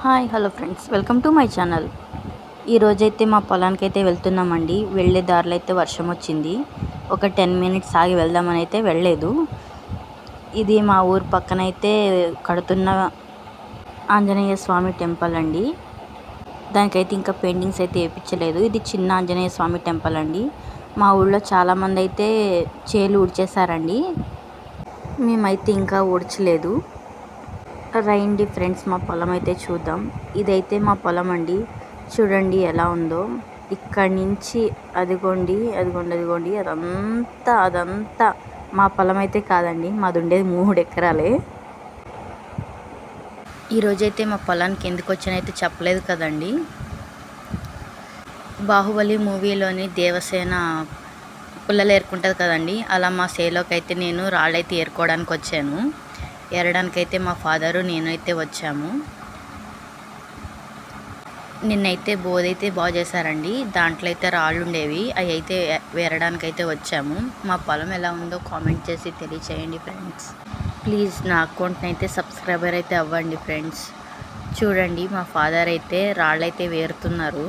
Hi hello friends, welcome to my channel. ఈరోజైతే మా పొలానికైతే వెళ్తున్నామండి. వెళ్ళే దారిలో అయితే వర్షం వచ్చింది. ఒక 10 మినిట్స్ ఆగి వెళ్దామని అయితే వెళ్ళలేదు. ఇది మా ఊరు పక్కనైతే కడుతున్న ఆంజనేయ స్వామి టెంపుల్ అండి. దానికైతే ఇంకా పెయింటింగ్స్ అయితే వేయించలేదు. ఇది చిన్న ఆంజనేయ స్వామి టెంపుల్ అండి. మా ఊళ్ళో చాలామంది అయితే చేలు ఊడ్చేశారండి. మేమైతే ఇంకా ఊడ్చలేదు. రండి ఫ్రెండ్స్, మా పొలం అయితే చూద్దాం. ఇదైతే మా పొలం అండి. చూడండి ఎలా ఉందో. ఇక్కడి నుంచి అదిగోండి అదిగోండి అదిగోండి అదంతా మా పొలం అయితే కాదండి. మాది ఉండేది 3 ఎకరాలే. ఈరోజైతే మా పొలానికి ఎందుకు వచ్చానైతే చెప్పలేదు కదండి. బాహుబలి మూవీలోని దేవసేన పుల్లలు ఏరుకుంటుంది కదండి, అలా మా సేలోకి అయితే నేను రాళ్ళైతే ఏరుకోవడానికి వచ్చాను. ఏరడానికైతే మా ఫాదరు నేనైతే వచ్చాము. నిన్నైతే బోధైతే బాగా చేశారండి. దాంట్లో అయితే రాళ్ళు ఉండేవి, అవి అయితే వేరడానికైతే వచ్చాము. మా పొలం ఎలా ఉందో కామెంట్ చేసి తెలియచేయండి ఫ్రెండ్స్. ప్లీజ్ నా అకౌంట్ని అయితే సబ్స్క్రైబర్ అయితే అవ్వండి ఫ్రెండ్స్. చూడండి మా ఫాదర్ అయితే రాళ్ళైతే వేరుతున్నారు.